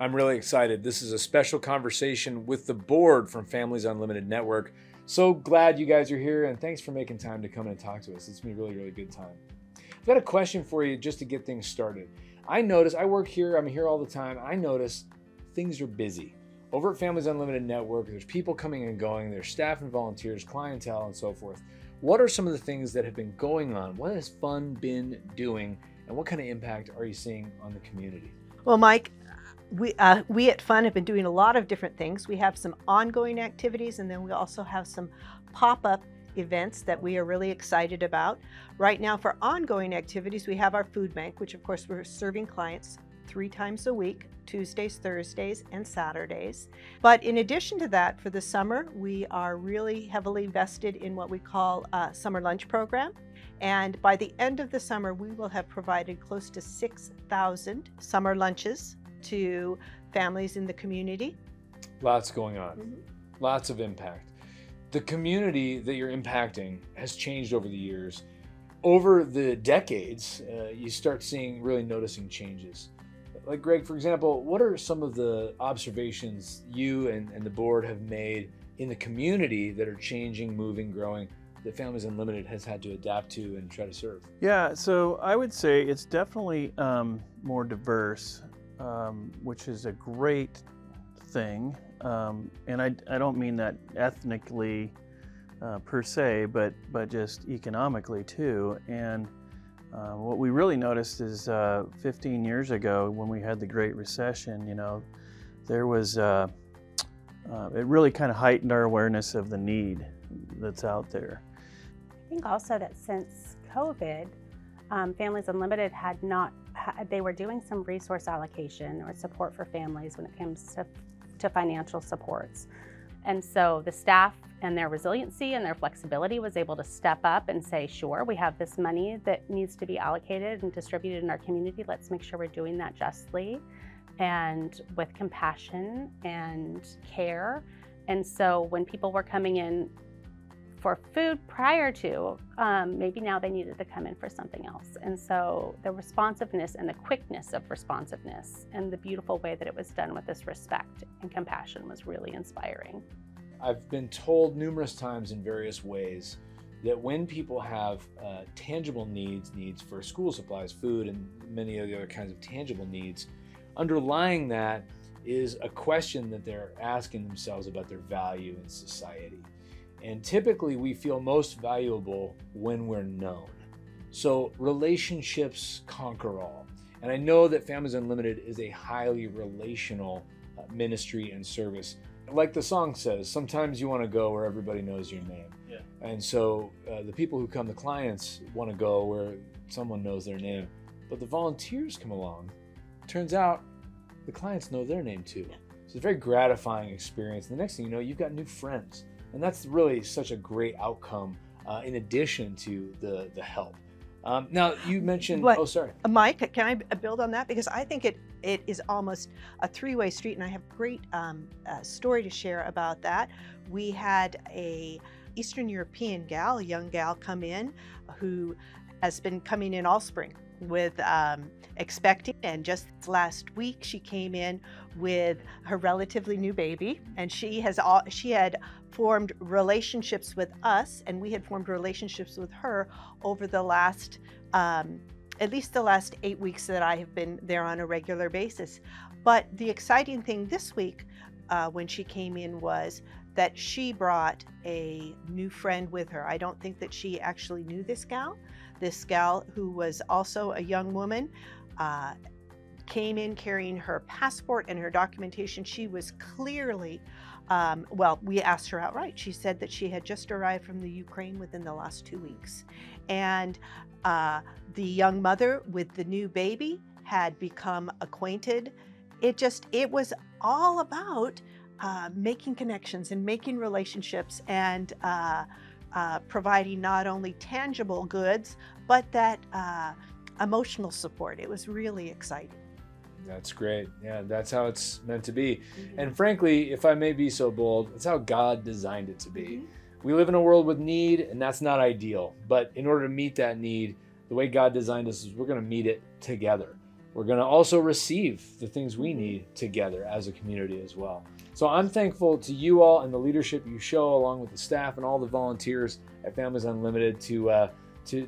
I'm really excited. This is a special conversation with the board from Families Unlimited Network. So glad you guys are here, and thanks for making time to come and talk to us. It's been a really, really good time. I've got a question for you just to get things started. I work here, I'm here all the time. I notice things are busy. Over at Families Unlimited Network, there's people coming and going, there's staff and volunteers, clientele, and so forth. What are some of the things that have been going on? What has F.U.N. been doing, and what kind of impact are you seeing on the community? Well, Mike, we at F.U.N. have been doing a lot of different things. We have some ongoing activities, and then we also have some pop-up events that we are really excited about. Right now, for ongoing activities, we have our food bank, which of course we're serving clients 3 times a week, Tuesdays, Thursdays, and Saturdays. But in addition to that, for the summer, we are really heavily vested in what we call a summer lunch program. And by the end of the summer, we will have provided close to 6,000 summer lunches to families in the community. Lots going on, Lots of impact. The community that you're impacting has changed over the years. Over the decades, you start really noticing changes. Like Greg, for example, what are some of the observations you and the board have made in the community that are changing, moving, growing, that Families Unlimited has had to adapt to and try to serve? Yeah, so I would say it's definitely more diverse, which is a great thing. And I don't mean that ethnically per se, but just economically too. And what we really noticed is 15 years ago when we had the Great Recession, there was, it really kind of heightened our awareness of the need that's out there. I think also that since COVID, Families Unlimited they were doing some resource allocation or support for families when it comes to financial supports. And so the staff and their resiliency and their flexibility was able to step up and say, sure, we have this money that needs to be allocated and distributed in our community. Let's make sure we're doing that justly and with compassion and care. And so when people were coming in for food prior to, maybe now they needed to come in for something else. And so the responsiveness and the quickness of responsiveness and the beautiful way that it was done with this respect and compassion was really inspiring. I've been told numerous times in various ways that when people have tangible needs for school supplies, food, and many of the other kinds of tangible needs, underlying that is a question that they're asking themselves about their value in society. And typically we feel most valuable when we're known. So relationships conquer all. And I know that Families Unlimited is a highly relational ministry and service. Like the song says, sometimes you want to go where everybody knows your name. Yeah. And so the people who come, the clients, want to go where someone knows their name. But the volunteers come along. Turns out the clients know their name too. So it's a very gratifying experience. And the next thing you know, you've got new friends. And that's really such a great outcome in addition to the help. Now, you mentioned, But, oh, sorry. Mike, can I build on that? Because I think it is almost a 3-way street, and I have a great story to share about that. We had a Eastern European gal, a young gal, come in who has been coming in all spring with expecting, and just last week she came in with her relatively new baby, and she had formed relationships with us, and we had formed relationships with her over the last at least the last 8 weeks that I have been there on a regular basis. But the exciting thing this week when she came in was that she brought a new friend with her. I don't think that she actually knew this gal. This gal, who was also a young woman, came in carrying her passport and her documentation. She was clearly, we asked her outright. She said that she had just arrived from the Ukraine within the last 2 weeks. And the young mother with the new baby had become acquainted. It was all about making connections and making relationships and providing not only tangible goods, but that emotional support. It was really exciting. That's great. Yeah, that's how it's meant to be. Mm-hmm. And frankly, if I may be so bold, that's how God designed it to be. Mm-hmm. We live in a world with need, and that's not ideal. But in order to meet that need, the way God designed us is we're going to meet it together. we're going to also receive the things we need together as a community as well. So I'm thankful to you all and the leadership you show, along with the staff and all the volunteers at Families Unlimited, to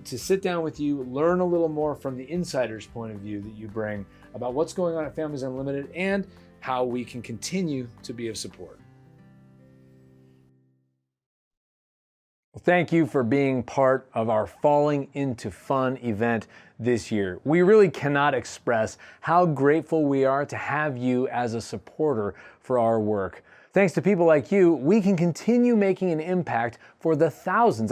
sit down with you, learn a little more from the insider's point of view that you bring about what's going on at Families Unlimited and how we can continue to be of support. Thank you for being part of our Falling into Fun event this year. We really cannot express how grateful we are to have you as a supporter for our work. Thanks to people like you, we can continue making an impact for the thousands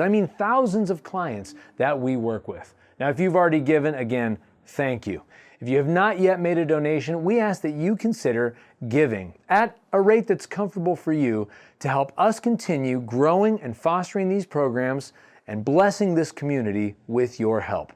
of clients that we work with. Now, if you've already given, again, thank you. If you have not yet made a donation, we ask that you consider giving at a rate that's comfortable for you to help us continue growing and fostering these programs and blessing this community with your help.